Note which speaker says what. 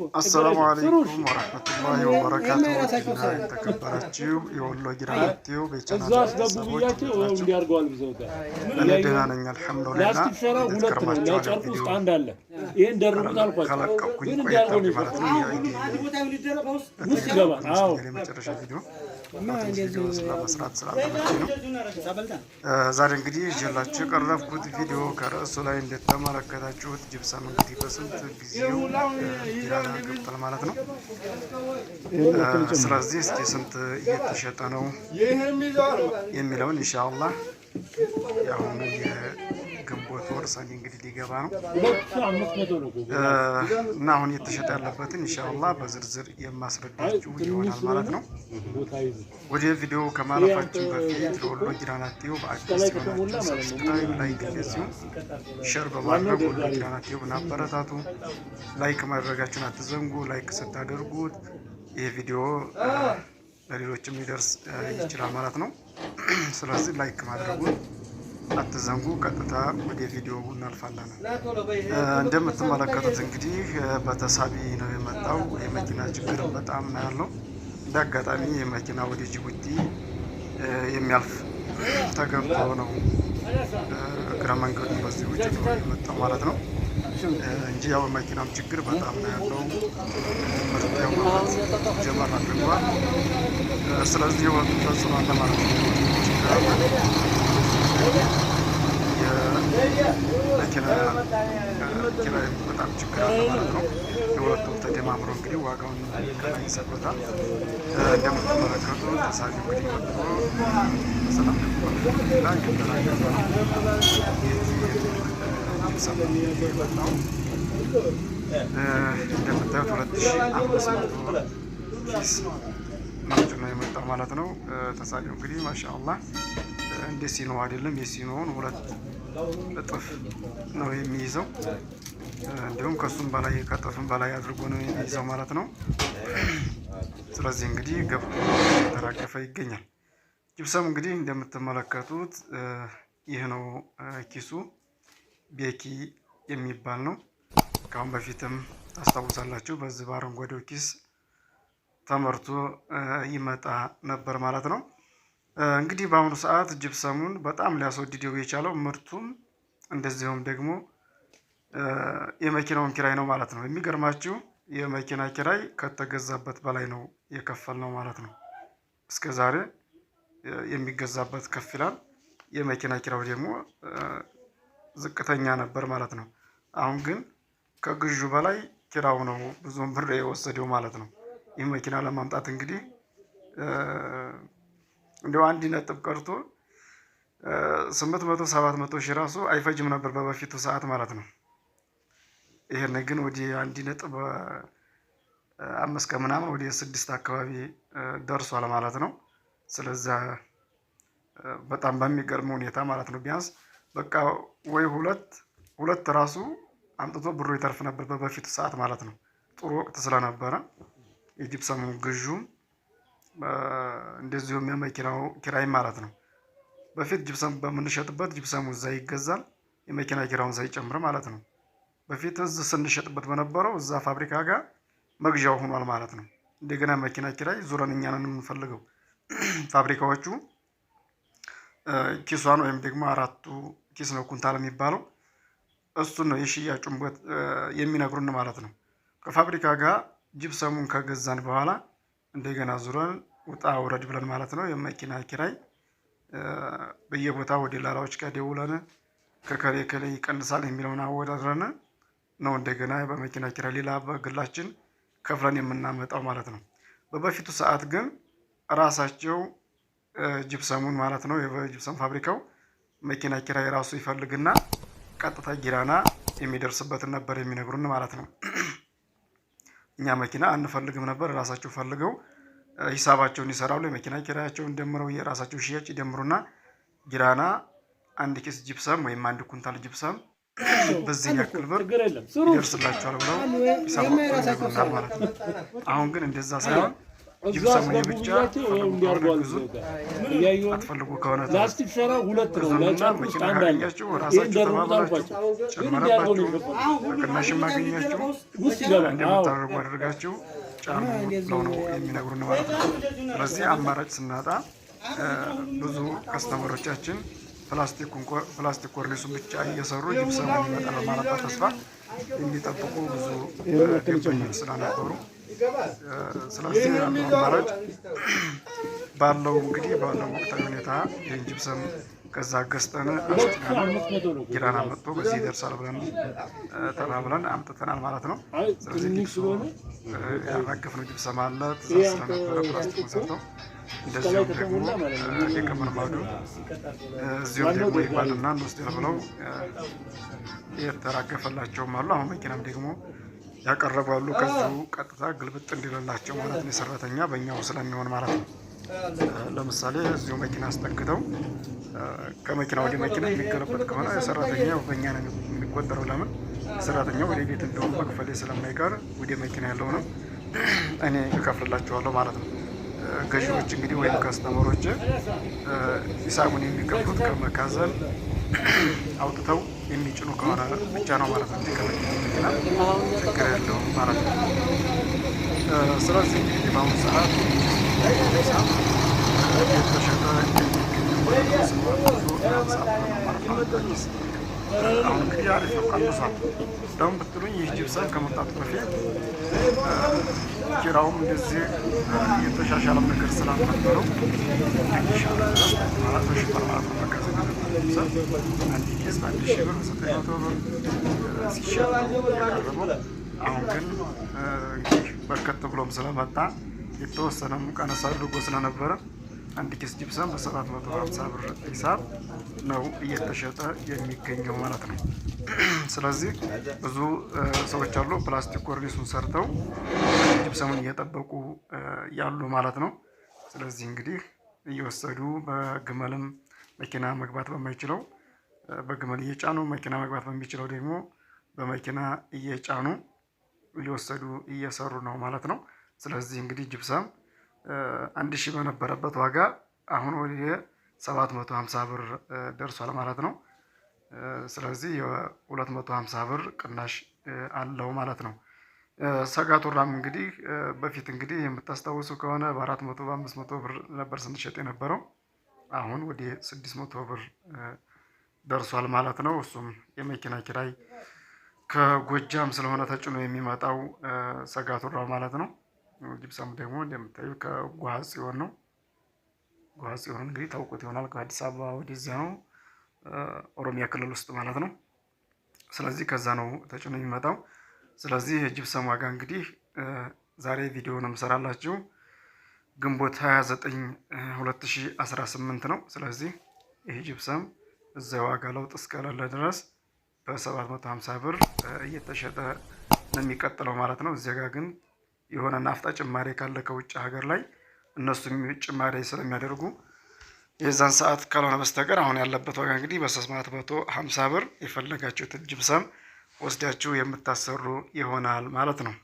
Speaker 1: السلام عليكم ورحمة الله وبركاته. تكبرتيو يقول له جراتيو بيتنا أنا دهنا الحمد لله. تكرمتوا على الفيديو. خلق كل ዛሬ እንግዲህ ይዤላችሁ የቀረብኩት ቪዲዮ ከርዕሱ ላይ እንደተመለከታችሁት ጅብሰም እንግዲህ በስንት ጊዜው ገብቷል ማለት ነው። ስለዚህ እስኪ ስንት እየተሸጠ ነው የሚለውን ኢንሻአላህ ያሁኑ የግንቦት ወር ሰኔ እንግዲህ ሊገባ ነው እና አሁን እየተሸጠ ያለበትን ኢንሻአላህ በዝርዝር የማስረዳችሁ ይሆናል ማለት ነው። ወደ ቪዲዮ ከማለፋችን በፊት ለወሎ ጊራና ቲዩብ በአዲስ የሆናችሁ ሰብስክራይብ፣ ላይክ እንደዚሁ ሼር በማድረግ ወሎ ጊራና ቲዩብን አበረታቱ። ላይክ ማድረጋችሁን አትዘንጉ። ላይክ ስታደርጉት ይህ ቪዲዮ ለሌሎችም ሊደርስ ይችላል ማለት ነው። ስለዚህ ላይክ ማድረጉን አትዘንጉ። ቀጥታ ወደ ቪዲዮ እናልፋለን። እንደምትመለከቱት እንግዲህ በተሳቢ ነው የመጣው። የመኪና ችግር በጣም ነው ያለው። እንደ አጋጣሚ የመኪና ወደ ጅቡቲ የሚያልፍ ተገብቶ ነው እግረ መንገዱን በዚህ ውጭ ነው የመጣው ማለት ነው እንጂ ያው መኪናም ችግር በጣም ነው ያለው። ምርት ያው ጀመር አድርጓል። ስለዚህ ወጥ ተጽዕኖ አለ ማለት ነው። የመኪና ኪራይ በጣም ችግር አለ ማለት ነው። የሁለቱም ተደማምሮ እንግዲህ ዋጋውን ከላይ ይሰጡታል። እንደምትመለከቱ ተሳቢ እንግዲህ ወጥቶ ሰላም ላ የተራገዘ ጅብሰም የመጣው እንደምታዩት 2500 ኪስ ነጭ ነው የመጣው ማለት ነው። ተሳቢው እንግዲህ ማሻአላህ እንደ ሲኖ አይደለም። የሲኖውን 2 እጥፍ ነው የሚይዘው። እንዲሁም ከሱም በላይ ከጥፍም በላይ አድርጎ ነው የሚይዘው ማለት ነው። ስለዚህ እንግዲህ ገብቶ ተራገፈ ይገኛል። ጅብሰም እንግዲህ እንደምትመለከቱት ይህ ነው ኪሱ። ቤኪ የሚባል ነው። ከአሁን በፊትም ታስታውሳላችሁ በዚህ በአረንጓዴው ኪስ ተመርቶ ይመጣ ነበር ማለት ነው። እንግዲህ በአሁኑ ሰዓት ጅብሰሙን በጣም ሊያስወድደው የቻለው ምርቱም እንደዚሁም ደግሞ የመኪናውን ኪራይ ነው ማለት ነው። የሚገርማችሁ የመኪና ኪራይ ከተገዛበት በላይ ነው የከፈል ነው ማለት ነው። እስከ ዛሬ የሚገዛበት ከፍ ይላል፣ የመኪና ኪራዩ ደግሞ ዝቅተኛ ነበር ማለት ነው። አሁን ግን ከግዡ በላይ ኪራዩ ነው ብዙም ብር የወሰደው ማለት ነው። ይህ መኪና ለማምጣት እንግዲህ እንደው 1 ነጥብ ቀርቶ 800 700 ሺህ ራሱ አይፈጅም ነበር በበፊቱ ሰዓት ማለት ነው። ይሄን ግን ወደ 1 ነጥብ 5 ከምናምን ወደ 6 አካባቢ ደርሷል ማለት ነው። ስለዚህ በጣም በሚገርም ሁኔታ ማለት ነው ቢያንስ በቃ ወይ ሁለት ራሱ አምጥቶ ብሩ ይተርፍ ነበር በበፊቱ ሰዓት ማለት ነው። ጥሩ ወቅት ስለነበረ የጅብሰሙ ግዡም እንደዚሁም የመኪናው ኪራይ ማለት ነው። በፊት ጅብሰም በምንሸጥበት ጅብሰሙ እዛ ይገዛል፣ የመኪና ኪራዩን ሳይጨምር ማለት ነው። በፊት እዚህ ስንሸጥበት በነበረው እዛ ፋብሪካ ጋር መግዣው ሆኗል ማለት ነው። እንደገና መኪና ኪራይ ዙረን እኛ ነን የምንፈልገው። ፋብሪካዎቹ ኪሷን ወይም ደግሞ 4ቱ ኪስ ነው ኩንታል የሚባለው እሱን ነው የሽያጩን የሚነግሩን ማለት ነው። ከፋብሪካ ጋር ጅብሰሙን ከገዛን በኋላ እንደገና ዙረን ውጣ ውረድ ብለን ማለት ነው የመኪና ኪራይ በየቦታው ወደ ላላዎች ጋር ደውለን ከከሌ ይቀንሳል የሚለውን አወዳድረን ነው እንደገና በመኪና ኪራይ ሌላ በግላችን ከፍለን የምናመጣው ማለት ነው። በበፊቱ ሰዓት ግን ራሳቸው ጅብሰሙን ማለት ነው የጅብሰም ፋብሪካው መኪና ኪራይ ራሱ ይፈልግና ቀጥታ ጊራና የሚደርስበትን ነበር የሚነግሩን ማለት ነው። እኛ መኪና አንፈልግም ነበር፣ ራሳቸው ፈልገው ሂሳባቸውን ይሰራሉ። የመኪና ኪራያቸውን ደምረው የራሳቸው ሽያጭ ይደምሩና ጊራና 1 ኪስ ጅብሰም ወይም 1 ኩንታል ጅብሰም በዚህ ያክል ብር ይደርስላቸዋል ብለው ሂሳባቸውን ይነግሩናል ማለት ነው። አሁን ግን እንደዛ ሳይሆን ጅብሰሙን ብቻ አትፈልጉ ከሆነ
Speaker 2: ላስቲክ ሸራ ሁለት ነው ለጫፍ ውስጥ አንድ አለ።
Speaker 1: ራሳችሁ ተባብላችሁ ጨመረባችሁ በቅናሽም አገኛችሁ እንደምታደርጉ አድርጋችሁ ጫኑ ብለው ነው የሚነግሩን ማለት ነው። ስለዚህ አማራጭ ስናጣ ብዙ ከስተመሮቻችን ፕላስቲክ ኮርኒሱን ብቻ እየሰሩ ጅብሰሙን ይመጣል ማለት ተስፋ የሚጠብቁ ብዙ ደንበኞች ስለነበሩ ስለዚህ ያለው አማራጭ ባለው ወቅታዊ ሁኔታ ይህን ጅብሰም ከዛ ገዝተን ጊራና መጥቶ በዚህ ይደርሳል ብለን ተባብለን አምጥተናል ማለት ነው። ስለዚህ ያራገፍነው ጅብሰም አለ ትእዛዝ ስለነበረ ፕላስቲኩን ሰርተው እንደዚሁም ደግሞ የቀመር ባዶ እዚሁም ደግሞ ይባልና እንወስድ ብለው የተራገፈላቸውም አሉ። አሁን መኪናም ደግሞ ያቀረባሉ ከዚሁ ቀጥታ ግልብጥ እንዲልላቸው ማለት ነው። የሰራተኛ በእኛው ስለሚሆን ማለት ነው። ለምሳሌ እዚሁ መኪና አስጠግተው ከመኪና ወደ መኪና የሚገለበጥ ከሆነ የሰራተኛው በእኛ ነው የሚቆጠረው። ለምን ሰራተኛው ወደ ቤት እንደውም መክፈሌ ስለማይቀር ወደ መኪና ያለውንም እኔ እከፍልላቸዋለሁ ማለት ነው። ገዢዎች እንግዲህ ወይም ከስተመሮች ሂሳቡን የሚከፍሉት ከመካዘን አውጥተው የሚጭኑ ከሆነ ብቻ ነው ማለት ነው። መኪና ችግር የለውም ማለት ነው። ስለዚህ እንግዲህ በአሁኑ ሰዓት የተሸጠ አሁን እንግዲህ አሪፍ ነው፣ ቀንሷል። እንደውም ብትሉኝ ይህ ጅብሰም ከመምጣቱ በፊት ኪራውም እንደዚህ የተሻሻለም ነገር ስላልነበረው ተሽጧል ማለት ነው። መጋዘን ጅብሰም አንድ ኬዝ በ1000 ብር 900 ብር ሲሸጥ ያቀረበው። አሁን ግን እንግዲህ በርከት ብሎም ስለመጣ የተወሰነም ቀነስ አድርጎ ስለነበረ አንድ ኬስ ጅብሰም በ750 ብር ሂሳብ ነው እየተሸጠ የሚገኘው ማለት ነው። ስለዚህ ብዙ ሰዎች አሉ ፕላስቲክ ኮርኒሱን ሰርተው ጅብሰሙን እየጠበቁ ያሉ ማለት ነው። ስለዚህ እንግዲህ እየወሰዱ በግመልም መኪና መግባት በማይችለው በግመል እየጫኑ መኪና መግባት በሚችለው ደግሞ በመኪና እየጫኑ እየወሰዱ እየሰሩ ነው ማለት ነው። ስለዚህ እንግዲህ ጅብሰም 1000 በነበረበት ዋጋ አሁን ወደ 750 ብር ደርሷል ማለት ነው። ስለዚህ የ250 ብር ቅናሽ አለው ማለት ነው። ሰጋቱራም እንግዲህ በፊት እንግዲህ የምታስታውሱ ከሆነ በ400 በ500 ብር ነበር ስንሸጥ የነበረው። አሁን ወደ 600 ብር ደርሷል ማለት ነው። እሱም የመኪና ኪራይ ከጎጃም ስለሆነ ተጭኖ የሚመጣው ሰጋቱራ ማለት ነው። ጅብሰሙ ደግሞ እንደምታዩ ከጓዝ ጽዮን ነው። ጓዝ ጽዮን እንግዲህ ታውቁት ይሆናል። ከአዲስ አበባ ወደዚያ ነው፣ ኦሮሚያ ክልል ውስጥ ማለት ነው። ስለዚህ ከዛ ነው ተጭኖ የሚመጣው። ስለዚህ የጅብሰም ዋጋ እንግዲህ ዛሬ ቪዲዮውን እሰራላችሁ ግንቦት 29 2018 ነው። ስለዚህ ይህ ጅብሰም እዛ ዋጋ ለውጥ እስከሌለ ድረስ በ750 ብር እየተሸጠ ነው የሚቀጥለው ማለት ነው። እዚያ ጋር ግን የሆነ ናፍጣ ጭማሪ ካለ ከውጭ ሀገር ላይ እነሱም ጭማሪ ስለሚያደርጉ የዛን ሰዓት ካልሆነ በስተቀር አሁን ያለበት ዋጋ እንግዲህ በ750 ብር የፈለጋችሁትን ጅብሰም ወስዳችሁ የምታሰሩ ይሆናል ማለት ነው።